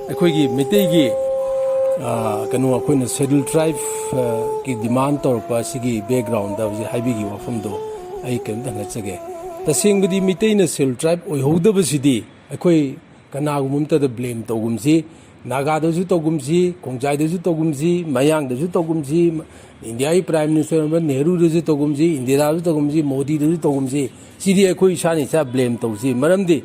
ꯑꯩꯈꯣꯏꯒꯤ ꯃꯩꯇꯩꯒꯤ ꯀꯩꯅꯣ ꯑꯩꯈꯣꯏꯅ ꯁꯦꯗ꯭ꯌꯨꯜ ꯇ꯭ꯔꯥꯏꯕ ꯒꯤ ꯗꯤꯃꯥꯟ ꯇꯧꯔꯛꯄ ꯑꯁꯤꯒꯤ ꯕꯦꯛꯒ꯭ꯔꯥꯎꯟꯗ ꯍꯧꯖꯤꯛ ꯍꯥꯏꯕꯤꯒꯤ ꯋꯥꯐꯝꯗꯣ ꯑꯩ ꯀꯩꯝꯇ ꯍꯪꯒꯠꯆꯒꯦ ꯇꯁꯦꯡꯕꯗꯤ ꯃꯩꯇꯩꯅ ꯁꯦꯗ꯭ꯌꯨꯜ ꯇ꯭ꯔꯥꯏꯕ ꯑꯣꯏꯍꯧꯗꯕꯁꯤꯗꯤ ꯑꯩꯈꯣꯏ ꯀꯅꯥꯒꯨꯝꯕ ꯑꯃꯇꯗ ꯕ꯭ꯂꯦꯝ ꯇꯧꯒꯨꯝꯁꯤ ꯅꯥꯒꯥꯗꯁꯨ ꯇꯧꯒꯨꯝꯁꯤ ꯈꯣꯡꯖꯥꯏꯗꯁꯨ ꯇꯧꯒꯨꯝꯁꯤ ꯃꯌꯥꯡꯗꯁꯨ ꯇꯧꯒꯨꯝꯁꯤ ꯏꯟꯗꯤꯌꯥꯒꯤ ꯄ꯭ꯔꯥꯏꯝ ꯃꯤꯅꯤꯁꯇꯔ ꯑꯣꯏꯕ ꯅꯦꯍꯔꯨꯗꯁꯨ ꯇꯧꯒꯨꯝꯁꯤ ꯏꯟꯗꯤꯔꯥꯗꯁꯨ ꯇꯧꯒꯨꯝꯁꯤ ꯃꯣꯗꯤꯗꯁꯨ ꯇꯧꯒꯨꯝꯁꯤ ꯁꯤꯗꯤ ꯑꯩꯈꯣꯏ ꯏꯁꯥꯅ ꯏꯁꯥ ꯕ꯭ꯂꯦꯝ ꯇꯧꯁꯤ ꯃꯔꯝꯗꯤ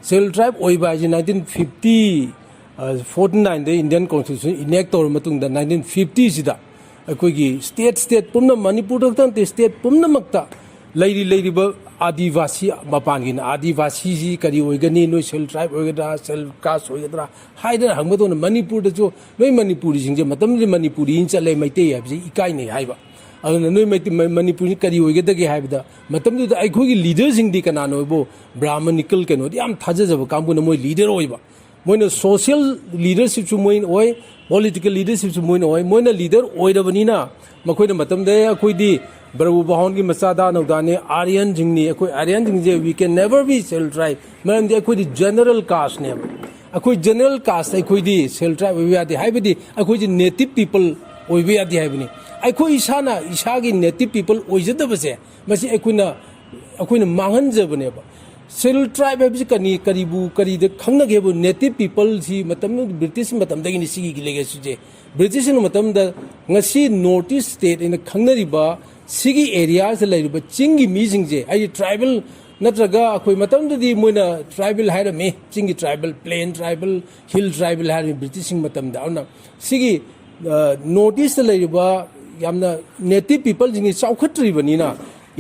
ꯁꯦꯗ꯭ꯌꯨꯜ ꯇ꯭ꯔꯥꯏꯕ ꯑꯣꯏꯕ ꯍꯥꯏꯁꯤ 1949ꯗ ꯏꯟꯗꯤꯌꯟ ꯀꯣꯟꯁꯇꯤꯇ꯭ꯌꯨꯁꯟ ꯏꯅꯦꯛ ꯇꯧꯔꯕ ꯃꯇꯨꯡꯗ 1950ꯁꯤꯗ ꯑꯩꯈꯣꯏꯒꯤ ꯁ꯭ꯇꯦꯠ ꯄꯨꯝꯅꯃꯛ ꯃꯅꯤꯄꯨꯔꯗ ꯈꯛꯇ ꯅꯠꯇꯦ ꯁ꯭ꯇꯦꯠ ꯄꯨꯝꯅꯃꯛꯇ ꯂꯩꯔꯤꯕ ꯑꯥꯗꯤꯕꯥꯁꯤ ꯃꯄꯥꯟꯒꯤꯅ ꯑꯥꯗꯤꯕꯥꯁꯤꯁꯤ ꯀꯔꯤ ꯑꯣꯏꯒꯅꯤ ꯅꯣꯏ ꯁꯦꯗ꯭ꯌꯨꯜ ꯇ꯭ꯔꯥꯏꯕ ꯑꯣꯏꯒꯗ꯭ꯔꯥ ꯁꯦꯗ꯭ꯌꯨꯜ ꯀꯥꯁ ꯑꯣꯏꯒꯗ꯭ꯔꯥ ꯍꯥꯏꯗꯅ ꯍꯪꯕꯗꯧꯅ ꯃꯅꯤꯄꯨꯔꯗꯁꯨ ꯅꯣꯏ ꯃꯅꯤꯄꯨꯔꯤꯁꯤꯡꯁꯦ ꯃꯇꯝꯗꯨꯗ ꯃꯅꯤꯄꯨꯔꯤꯅ ꯆꯠꯂꯦ ꯃꯩꯇꯩ ꯍꯥꯏꯕꯁꯤ ꯏꯀꯥꯏꯅꯩ ꯍꯥꯏꯕ ꯑꯗꯨꯅ ꯅꯣꯏ ꯃꯅꯤꯄꯨꯔꯤ ꯀꯔꯤ ꯑꯣꯏꯒꯗꯒꯦ ꯍꯥꯏꯕꯗ ꯃꯇꯝꯗꯨꯗ ꯑꯩꯈꯣꯏꯒꯤ ꯂꯤꯗꯔꯁꯤꯡꯗꯤ ꯀꯅꯥꯅ ꯑꯣꯏꯕꯣ ꯕ꯭ꯔꯥꯍꯃꯅꯤꯀꯜ ꯀꯩꯅꯣꯗꯤ ꯌꯥꯝ ꯊꯥꯖꯖꯕ ꯀꯥꯡꯕꯨꯅ ꯃꯣꯏ ꯂꯤꯗꯔ ꯑꯣꯏꯕ ꯃꯣꯏꯅ ꯁꯣꯁꯤꯌꯦꯜ ꯂꯤꯗꯔꯁꯤꯞꯁꯨ ꯃꯣꯏꯅ ꯑꯣꯏ ꯄꯣꯂꯤꯇꯤꯀꯦꯜ ꯂꯤꯗꯔꯁꯤꯞꯁꯨ ꯃꯣꯏꯅ ꯑꯣꯏ ꯃꯣꯏꯅ ꯂꯤꯗꯔ ꯑꯣꯏꯔꯕꯅꯤꯅ ꯃꯈꯣꯏꯅ ꯃꯇꯝꯗ ꯑꯩꯈꯣꯏꯗꯤ ꯕ꯭ꯔꯕꯨ ꯕꯥꯍꯣꯟꯒꯤ ꯃꯆꯥꯗ ꯅꯧꯗꯥꯅꯤ ꯑꯥꯔꯤꯌꯟꯁꯤꯡꯅꯤ ꯑꯩꯈꯣꯏ ꯑꯥꯔꯤꯌꯟꯁꯤꯡꯁꯦ we can never be scheduled tribe ꯃꯔꯝꯗꯤ ꯑꯩꯈꯣꯏꯗꯤ ꯖꯦꯅꯔꯦꯜ ꯀꯥꯁꯅꯦꯕ ꯑꯩꯈꯣꯏ ꯖꯦꯅꯔꯦꯜ ꯀꯥꯁꯇ ꯑꯩꯈꯣꯏꯗꯤ ꯁꯦꯗ꯭ꯌꯨꯜ ꯇ꯭ꯔꯥꯏꯕ ꯑꯣꯏꯕ ꯌꯥꯗꯦ ꯍꯥꯏꯕꯗꯤ ꯑꯩꯈꯣꯏꯁꯤ ꯅꯦꯇꯤꯚ ꯄꯤꯄꯜ ꯑꯣꯏꯕ ꯌꯥꯗꯦ ꯍꯥꯏꯕꯅꯤ ꯑꯩꯈꯣꯏ ꯏꯁꯥꯅ ꯏꯁꯥꯒꯤ ꯅꯦꯇꯤꯚ ꯄꯤꯄꯜ ꯑꯣꯏꯖꯗꯕꯁꯦ ꯃꯁꯤ ꯑꯩꯈꯣꯏꯅ ꯃꯥꯡꯍꯟꯖꯕꯅꯦꯕ ꯁꯦꯗ꯭ꯌꯨꯜ ꯇ꯭ꯔꯥꯏꯕ ꯍꯥꯏꯕꯁꯤ ꯀꯔꯤꯗ ꯈꯪꯅꯒꯦꯕꯨ ꯅꯦꯇꯤꯚ ꯄꯤꯄꯜꯁꯤ ꯃꯇꯝꯗ ꯕ꯭ꯔꯤꯇꯤꯁ ꯃꯇꯝꯗꯒꯤꯅꯤ ꯁꯤꯒꯤ ꯂꯦꯒꯦꯁꯤꯁꯦ ꯕ꯭ꯔꯤꯇꯤꯁꯁꯤꯡ ꯃꯇꯝꯗ ꯉꯁꯤ ꯅꯣꯔꯠ ꯏꯁ ꯁ꯭ꯇꯦꯠ ꯑꯅ ꯈꯪꯅꯔꯤꯕ ꯁꯤꯒꯤ ꯑꯦꯔꯤꯌꯥꯁꯤꯗ ꯂꯩꯔꯤꯕ ꯆꯤꯡꯒꯤ ꯃꯤꯁꯤꯡꯁꯦ ꯍꯥꯏꯗꯤ ꯇ꯭ꯔꯥꯏꯕꯦꯜ ꯅꯠꯇ꯭ꯔꯒ ꯑꯩꯈꯣꯏ ꯃꯇꯝꯗꯗꯤ ꯃꯣꯏꯅ ꯇ꯭ꯔꯥꯏꯕꯦꯜ ꯍꯥꯏꯔꯝꯃꯤ ꯆꯤꯡꯒꯤ tribal plain tribal hill tribal ꯍꯥꯏꯔꯝꯃꯤ ꯕ꯭ꯔꯤꯇꯤꯁꯁꯤꯡ ꯃꯇꯝꯗ ꯑꯗꯨꯅ ꯁꯤꯒꯤ ꯅꯣꯔꯠ ꯏꯁꯇ ꯂꯩꯔꯤꯕ ꯌꯥꯝꯅ ꯅꯦꯇꯤꯚ ꯄꯤꯄꯜꯁꯤꯡꯁꯤ ꯆꯥꯎꯈꯠꯇ꯭ꯔꯤꯕꯅꯤꯅ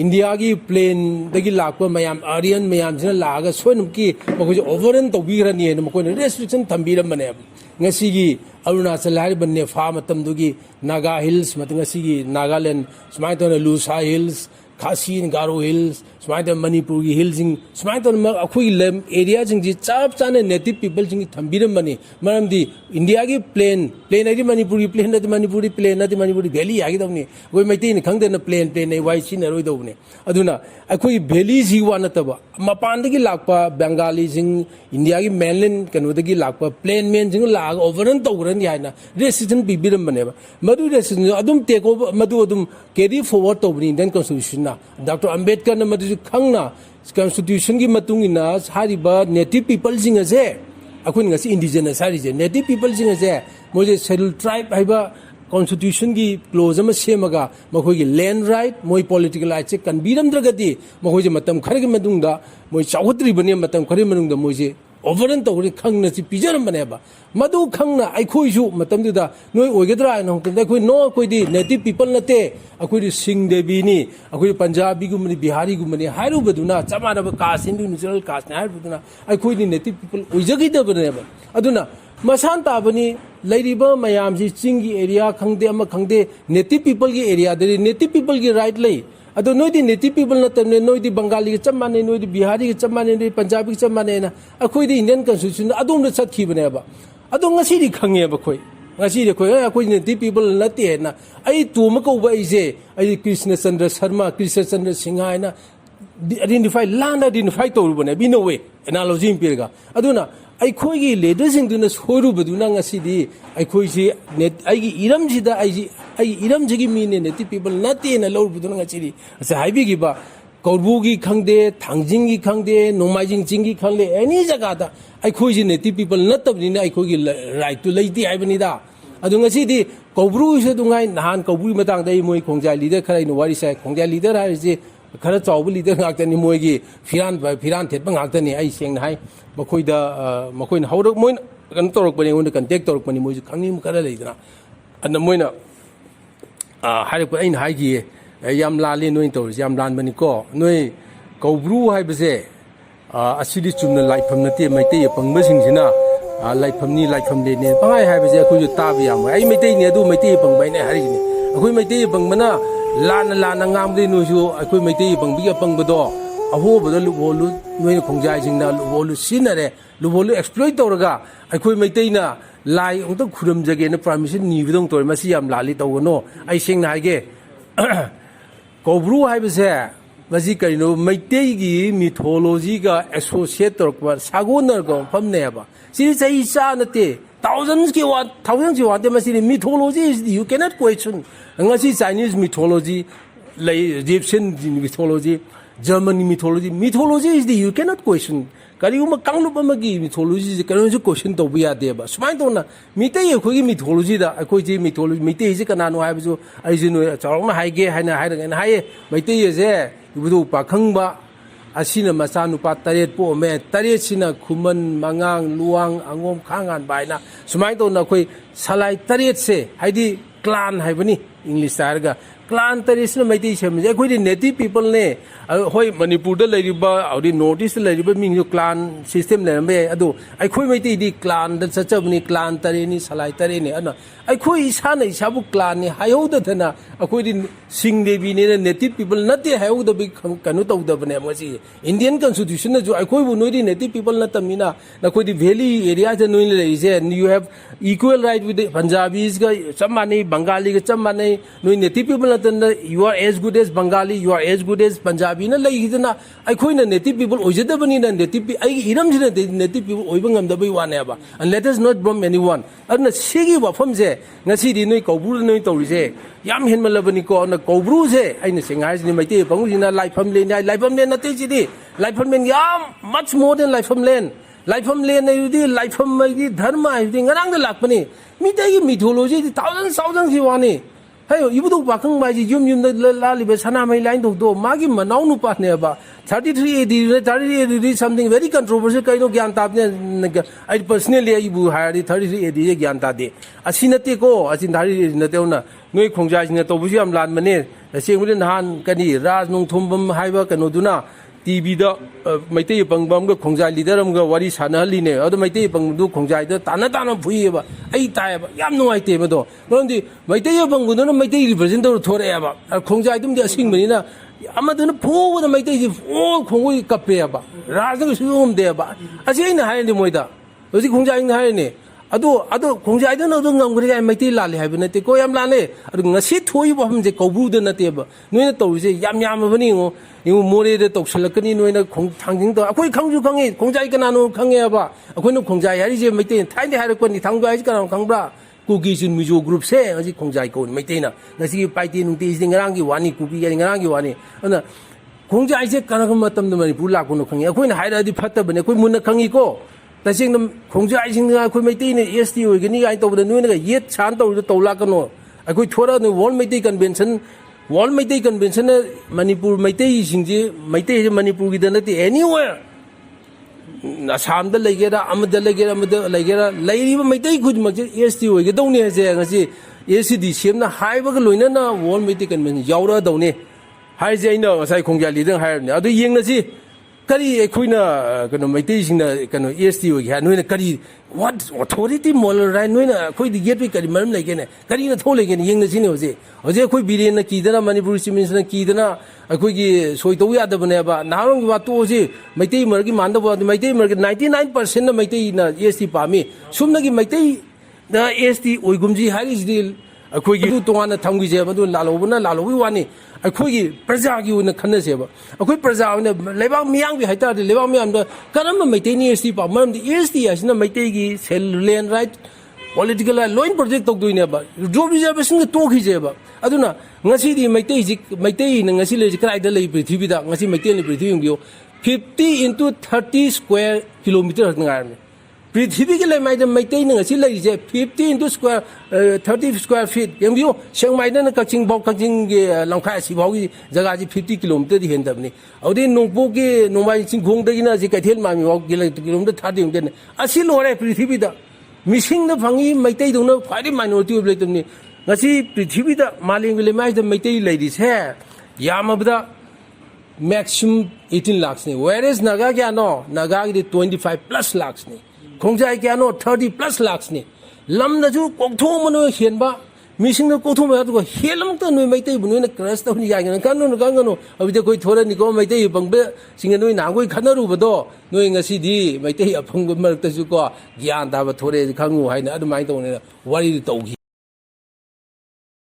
ꯏꯟꯗꯤꯌꯥꯒꯤ ꯄ꯭ꯂꯦꯟꯗꯒꯤ ꯂꯥꯛꯄ ꯃꯌꯥꯝ ꯑꯥꯔꯤꯌꯟ ꯃꯌꯥꯝꯁꯤꯅ ꯂꯥꯛꯑꯒ ꯁꯣꯏꯅꯃꯛꯀꯤ ꯃꯈꯣꯏꯁꯦ ꯑꯣꯚꯔꯔꯟ ꯇꯧꯕꯤꯈ꯭ꯔꯅꯤ ꯍꯥꯏꯅ ꯃꯈꯣꯏꯅ ꯔꯦꯁꯇ꯭ꯔꯤꯛꯁꯟ ꯊꯝꯕꯤꯔꯝꯕꯅꯦꯕ ꯉꯁꯤꯒꯤ ꯑꯔꯨꯅꯥꯆꯜ ꯍꯥꯏꯔꯤꯕ ꯅꯦꯐꯥ ꯃꯇꯝꯗꯨꯒꯤ ꯅꯥꯒꯥ ꯍꯤꯜꯁ ꯉꯁꯤꯒꯤ ꯅꯥꯒꯥꯂꯦꯟ ꯁꯨꯃꯥꯏꯅ ꯇꯧꯅ ꯂꯨꯁꯥ ꯍꯤꯜꯁ ꯈꯥꯁꯤ ꯒꯥꯔꯣ ꯍꯤꯜꯁ ꯁꯨꯃꯥꯏꯅ ꯇꯧꯅ ꯃꯅꯤꯄꯨꯔꯒꯤ ꯍꯤꯜꯁꯤꯡ ꯁꯨꯃꯥꯏꯅ ꯇꯧꯅ ꯑꯩꯈꯣꯏꯒꯤ ꯂꯝ ꯑꯦꯔꯤꯌꯥꯁꯤꯡꯁꯤ ꯆꯞ ꯆꯥꯅ ꯅꯦꯇꯤꯚ ꯄꯤꯄꯜꯁꯤꯡꯒꯤ ꯊꯝꯕꯤꯔꯝꯕꯅꯤ ꯃꯔꯝꯗꯤ ꯏꯟꯗꯤꯌꯥꯒꯤ ꯄ꯭ꯂꯦꯟ ꯍꯥꯏꯗꯤ ꯃꯅꯤꯄꯨꯔꯒꯤ ꯄ꯭ꯂꯦꯟ ꯅꯠꯇꯦ ꯃꯅꯤꯄꯨꯔꯤ ꯄ꯭ꯂꯦꯟ ꯅꯠꯇꯦ ꯃꯅꯤꯄꯨꯔꯤ ꯚꯦꯂꯤ ꯍꯥꯏꯒꯗꯕꯅꯤ ꯑꯩꯈꯣꯏ ꯃꯩꯇꯩꯅ ꯈꯪꯗꯅ ꯄ꯭ꯂꯦꯟ ꯑꯩ ꯋꯥꯏ ꯁꯤꯖꯤꯟꯅꯔꯣꯏꯗꯧꯕꯅꯤ ꯑꯗꯨꯅ ꯑꯩꯈꯣꯏꯒꯤ ꯚꯦꯂꯤꯁꯤ ꯋꯥ ꯅꯠꯇꯕ ꯃꯄꯥꯟꯗꯒꯤ ꯂꯥꯛꯄ ꯕꯦꯡꯒꯥꯂꯤꯁꯤꯡ ꯏꯟꯗꯤꯌꯥꯒꯤ ꯃꯦꯟꯂꯦꯟ ꯀꯩꯅꯣꯗꯒꯤ ꯂꯥꯛꯄ ꯄ꯭ꯂꯦꯟ ꯃꯦꯟꯁꯤꯡꯅ ꯂꯥꯛꯑꯒ ꯑꯣꯚꯔꯔꯟ ꯇꯧꯈ꯭ꯔꯅꯤ ꯍꯥꯏꯅ ꯔꯦꯁꯇ꯭ꯔꯤꯛꯁꯟ ꯄꯤꯕꯤꯔꯝꯕꯅꯦꯕ ꯃꯗꯨ ꯔꯦꯁꯇ꯭ꯔꯤꯛꯁꯟ ꯑꯗꯨꯝ ꯇꯦꯛ ꯑꯣꯚꯔ ꯃꯗꯨ ꯑꯗꯨꯝ ꯀꯦꯔꯤ ꯐꯣꯔꯋꯥꯔꯗ ꯇꯧꯕꯅꯤ ꯏꯟꯗꯤꯌꯟ ꯀꯟꯁꯇꯤꯇ꯭ꯌꯨꯁꯟꯅ ꯗꯣꯛꯇꯔ ꯑꯝꯕꯦꯗꯀꯔꯅ ꯃꯗꯨꯁꯨ ꯈꯪꯅ ꯀꯟꯁꯇꯤꯇ꯭ꯌꯨꯁꯟꯒꯤ ꯃꯇꯨꯡ ꯏꯟꯅ ꯍꯥꯏꯔꯤꯕ ꯅꯦꯇꯤꯚ ꯄꯤꯄꯜꯁꯤꯡ ꯑꯁꯦ ꯑꯩꯈꯣꯏꯅ ꯉꯁꯤ ꯏꯟꯗꯤꯖꯤꯅꯁ ꯍꯥꯏꯔꯤꯁꯦ ꯅꯦꯇꯤꯚ ꯄꯤꯄꯜꯁꯤꯡ ꯑꯁꯦ ꯃꯣꯏꯁꯦ ꯁꯦꯗ꯭ꯌꯨꯜ ꯇ꯭ꯔꯥꯏꯕ ꯍꯥꯏꯕ ꯀꯣꯟꯁꯇꯤꯇ꯭ꯌꯨꯁꯟꯒꯤ ꯀ꯭ꯂꯣꯖ ꯑꯃ ꯁꯦꯝꯃꯒ ꯃꯈꯣꯏꯒꯤ ꯂꯦꯟ ꯔꯥꯏꯠ ꯃꯣꯏ ꯄꯣꯂꯤꯇꯤꯀꯦꯜ ꯔꯥꯏꯠꯁꯦ ꯀꯟꯕꯤꯔꯝꯗ꯭ꯔꯒꯗꯤ ꯃꯈꯣꯏꯁꯦ ꯃꯇꯝ ꯈꯔꯒꯤ ꯃꯇꯨꯡꯗ ꯃꯣꯏ ꯆꯥꯎꯈꯠꯇ꯭ꯔꯤꯕꯅꯤ ꯃꯇꯝ ꯈꯔꯒꯤ ꯃꯅꯨꯡꯗ ꯃꯣꯏꯁꯦ ꯑꯣꯚꯔꯔꯟ ꯇꯧꯈ꯭ꯔꯦ ꯈꯪꯅ ꯁꯤ ꯄꯤꯖꯔꯝꯕꯅꯦꯕ ꯃꯗꯨ ꯈꯪꯅ ꯑꯩꯈꯣꯏꯁꯨ ꯃꯇꯝꯗꯨꯗ ꯅꯣꯏ ꯑꯣꯏꯒꯗ꯭ꯔꯥ ꯍꯥꯏꯅ ꯃꯇꯝꯗ ꯑꯩꯈꯣꯏꯗꯤ ꯅꯦꯇꯤꯚ ꯄꯤꯄꯜ ꯅꯠꯇꯦ ꯑꯩꯈꯣꯏꯗꯤ ꯁꯤꯡ ꯗꯦꯕꯤꯅꯤ ꯑꯩꯈꯣꯏ ꯄꯟꯖꯥꯕꯤꯒꯨꯝꯕꯅꯤ ꯕꯤꯍꯥꯔꯤꯒꯨꯝꯕꯅꯤ ꯍꯥꯏꯔꯨꯕꯗꯨꯅ ꯆꯞ ꯃꯥꯟꯅꯕ ꯀꯥꯁ ꯍꯤꯟꯗꯨ ꯅꯦꯆꯔꯦꯜ ꯀꯥꯁꯅꯤ ꯍꯥꯏꯔꯨꯕꯗꯨꯅ ꯑꯩꯈꯣꯏꯗꯤ ꯅꯦꯇꯤꯚ ꯄꯤꯄꯜ ꯑꯣꯏꯖꯈꯤꯗꯕꯅꯦꯕ ꯑꯗꯨꯅ ꯃꯁꯥꯟ ꯇꯥꯕꯅꯤ ꯂꯩꯔꯤꯕ ꯃꯌꯥꯝꯁꯤ ꯆꯤꯡꯒꯤ ꯑꯦꯔꯤꯌꯥ ꯈꯪꯗꯦ ꯑꯃ ꯈꯪꯗꯦ ꯅꯦꯇꯤꯚ ꯄꯤꯄꯜꯒꯤ ꯑꯦꯔꯤꯌꯥꯗꯗꯤ ꯅꯦꯇꯤꯚ ꯄꯤꯄꯜꯒꯤ ꯔꯥꯏꯠ ꯂꯩ ꯑꯗꯣ ꯅꯣꯏꯗꯤ ꯅꯦꯇꯤꯚ ꯄꯤꯄꯜ ꯅꯠꯇꯕꯅꯤ ꯅꯣꯏꯗꯤ ꯕꯪꯒꯥꯂꯤꯒ ꯆꯞ ꯃꯥꯟꯅꯩ ꯅꯣꯏꯗꯤ ꯕꯤꯍꯥꯔꯤꯒ ꯆꯞ ꯃꯥꯟꯅꯩ ꯅꯣꯏꯗꯤ ꯄꯟꯖꯥꯕꯤꯒ ꯆꯞ ꯃꯥꯟꯅꯩꯅ ꯑꯩꯈꯣꯏꯗꯤ ꯏꯟꯗꯤꯌꯟ ꯀꯟꯁꯇꯤꯇ꯭ꯌꯨꯁꯟ ꯑꯗꯣꯝꯗ ꯆꯠꯈꯤꯕꯅꯦꯕ ꯑꯗꯣ ꯉꯁꯤꯗꯤ ꯈꯪꯉꯦꯕ ꯉꯁꯤꯗꯤ ꯑꯩꯈꯣꯏ ꯅꯦꯇꯤꯚ ꯄꯤꯄꯜ ꯅꯠꯇꯦꯅ ꯑꯩ ꯇꯣꯝꯕ ꯀꯧꯕ ꯑꯩꯗꯤ ꯀ꯭ꯔꯤꯁꯅ ꯆꯟꯗ꯭ꯔ ꯁꯔꯃ ꯀ꯭ꯔꯤꯁꯅ ꯆꯟꯗ꯭ꯔ ꯁꯤꯡꯍ ꯍꯥꯏꯅ ꯂꯥꯟꯅ ꯑꯥꯏꯗꯦꯟꯇꯤꯐꯥꯏ ꯇꯧꯔꯨꯕꯅꯦꯕ ꯏꯟ ꯑ ꯋꯦ ꯑꯦꯅꯥꯂꯣꯖꯤ ꯑꯃ ꯄꯤꯔꯒ ꯑꯗꯨꯅ ꯑꯩꯈꯣꯏꯒꯤ ꯂꯤꯗꯔꯁꯤꯡꯗꯨꯅ ꯁꯣꯏꯔꯨꯕꯗꯨꯅ ꯉꯁꯤꯗꯤ ꯑꯩꯈꯣꯏꯁꯤ ꯑꯩꯒꯤ ꯏꯔꯝꯁꯤꯗ ꯑꯩꯒꯤ ꯏꯔꯝꯁꯤꯒꯤ ꯃꯤꯅꯦ ꯅꯦꯇꯤꯚ ꯄꯤꯄꯜ ꯅꯠꯇꯦꯅ ꯂꯧꯔꯨꯕꯗꯨꯅ ꯉꯁꯤꯗꯤ ꯉꯁꯥꯏ ꯍꯥꯏꯕꯤꯈꯤꯕ ꯀꯧꯕ꯭ꯔꯨꯒꯤ ꯈꯪꯗꯦ ꯊꯥꯡꯖꯤꯡꯒꯤ ꯈꯪꯗꯦ ꯅꯣꯡꯃꯥꯏꯖꯤꯡ ꯆꯤꯡꯒꯤ ꯈꯪꯗꯦ ꯑꯦꯅꯤ ꯖꯒꯥꯗ ꯑꯩꯈꯣꯏꯁꯤ ꯅꯦꯇꯤꯚ ꯄꯤꯄꯜ ꯅꯠꯇꯕꯅꯤꯅ ꯑꯩꯈꯣꯏꯒꯤ ꯔꯥꯏꯠꯇꯨ ꯂꯩꯇꯦ ꯍꯥꯏꯕꯅꯤꯗ ꯑꯗꯣ ꯉꯁꯤꯗꯤ ꯀꯧꯕ꯭ꯔꯨꯒꯤꯁꯨ ꯑꯗꯨꯉꯥꯏ ꯅꯍꯥꯟ ꯀꯧꯕ꯭ꯔꯨꯒꯤ ꯃꯇꯥꯡꯗ ꯑꯩ ꯃꯣꯏ ꯈꯣꯡꯖꯥꯏ ꯂꯤꯗꯔ ꯈꯔ ꯑꯩꯅ ꯋꯥꯔꯤ ꯁꯥꯏ ꯈꯣꯡꯖꯥꯏ ꯂꯤꯗꯔ ꯍꯥꯏꯔꯤꯁꯤ खरा चाव लीडर ngakतनी मोगी फिरान थेप ngakतनी आई सेंग हाई मखोइदा मखोइन हौरक मोइन कन तोरक बने उन कांटेक्ट तोरक बने मोइ खंगनी खरा लेदना अन मोइना हाइरक आइन हाइगी याम लाले नोइन तोरस याम लान बनी को नोइ कौब्रू हाइबसे असिदि चुमना लाइफम नते मैते पंगबसिंगसिना लाइफमनी लाइफम लेने पाइ हाइबसे अखोइ ताब याम आई मैते ने दु मैते पंगबाइने हारिनि अखोइ मैते पंगबना लान ngamde nuju अखोइ मैते पंगबि पंगबदो अहोबदो लुबोलु नोइ खोंजाइसिंगना लुबोलु सिनरे लुबोलु एक्सप्लॉइट तौरगा अखोइ मैतेना लाई उंत खुरम जगेना परमिशन निबदों तोर मसी याम लाली तौगनो आई सेंगना हाइगे कौब्रू हाइबसे मसी करिनो मैतेगी मिथोलॉजी का एसोसिएट तौरक सागोनरगो फमनेबा सिरि सही चा नते thousands ki wate masini mythology is you cannot question ngasi Chinese mythology like Egyptian mythology German mythology is the you cannot question kari uma kanglup amagi mythology kari ju question to bi ade ba smai to na mitai khoi mythology da khoi ji mythology mitai ji kana no haibu ju ai ji no chawng na haige haina haida na hai mitai je ibu pakhang ba asina macha nupa taret po me taret sina khuman mangang luang angom khangan baina sumai to na khoi salai taret se haidi clan haibani english targa clan taret sina maitai sem je khoi native people ne hoi manipur da leriba audi north east leriba ming clan system le me adu ai khoi maitai di clan da chachabni clan tare ni salai tare ni ana ai khoi isa na isa bu clan ni hayo da thana akhoi di sing devi ne native people nate hayo da bi kanu tau da bane mosi indian constitution na jo ai khoi bu noi di native people na tamina na khoi di valley area je noi le is and you have equal right with the punjabis ga chamani bengali ga chamani noi native people na tan you are as good as bengali you are as good as punjabi na lai hidana ai khoi na native people ojada bani na native ai iram jina native people oibang ngam da bai wane ba and let us not bomb anyone adna sigi wa phom je ngasi di noi kobru noi to ri je yam hen malabani ko na kobru je ai na singai ni mai te bangu jina laifam len laifam len na te ji di laifam len yam much more than laifam len na yudi laifam mai di dharma yudi ngarang da lakpani mi te gi mythology di thousands ki wani hayo ibudu pakhang mai ji yum la libe sana mai line do magi manau nu pa ne ba 33 AD something very controversial kaino gyan ta ne I personally ibu hire 33 AD je gyan ta de asinate ko asin dari na te na noi khongjai sing to bu yam lan mane sengmu han kani raj nong thumbam haiba kano duna TV da maitei pangbam ga khongjai leader am ga wari sana hali ne adu maitei pang du khongjai da tana phui ba ai tai ba yam noi te ba do nondi maitei pang gu no maitei represent do thore ba khongjai dum de asing mani na amaduna pho da maitei ji all khongoi kape ba raj ga sum de ba asi na hai ni moida hoji khongjai na hai ne ado khongjai da no do ngam gri ga maitei la le hai ba na te ko yam la le adu ngasi thoi ba hum je kobru da na te ba noi na to je yam ba ni ngo 이 모래에 똑슬럭거니 노이나 당징도 아코이 강주 강에 공자이 까나노 강에 봐 아코이는 공자이 하리제 메테 타인데 하르거니 당과이 까나 강브라 kuki mizo group se aji kongjai ko maitai na ngasi paiti nungti is ngarang gi wani kuki ga ngarang gi wani ana kongjai se kana kam matam de manipur la ko no khangi akoi na haira di phatta bane koi mun na khangi ko tasing nam kongjai sing ga koi maitai ne ST oi gani ga to nu na ga yet chan to la ka no akoi thora no world maitai convention World Maitai Convention Manipur Maitai Singji Maitai Manipur gi dana ti anywhere Assam da legera amada legera lairi Maitai khud mak ST oi ge dong ne je ngasi ACD sem na hai ba ga loina na World Maitai Convention yaura dong ne hai je ina sai khongja li dang hai ne adu yeng na si kari ekhoina kano Maitai sing na kano ST oi ga noina kari what authority moral right noina khoi di get kari maram lege ne kari na thole ge ne yeng na si ne hoje khoi biren na ki dana manipur simin na ki dana khoi gi soi to ya da bane ba narong gi wa to ji Maitai mar gi man da ba Maitai mar gi 99% na Maitai na ST pa mi sum na gi Maitai na ST oi gumji hari ji khoi gi to na tham gi je ba du la lo na la lo wi wa ni khoi gi praja gi na khan na se ba khoi praja na lebak miyang bi hai ta lebak miyam da karam Maitai ni ST pa maram di ST asina Maitai gi cell land right political law project tok duine ba job reservation ge to gi je ba aduna ngasi di Maitai na ngasi le krai da lei prithvi da ngasi Maitai ni prithvi ngio 50 into 30 square kilometer ngar me prithvi ge le mai da Maitai na ngasi lei je 50 into square 30 square feet yengbiu sengmai na kaching ge langkha si bau gi jaga ji 50 kilometer di hen da ni audi nongpo ge nomai chingkhong da gi na ji kaithel ma mi bau kilometer 30 yong den asi lore prithvi da Missing the Fangi, Maitai don't know quite a minority of Latin. Nasi, Prithivida, Maling will imagine the Maitai ladies' hair. Yamabda maximum 18 lakhs. Whereas Nagagiano, Nagagi 25 plus lakhs. Kongjai Giano 30 plus lakhs. Lam the Ju, Oktomano, Hienba, missing the Kotoma to Helamton, Maitai, Bununa, Crest of Yagan, Kano, of the Koitora, Nico, Maitai, Bangbe, singing Nangui Kanaru, Bado, knowing a CD, Maitai, upon the Mertazuko, Gian Davatore, the Kangu, I don't mind on what is it.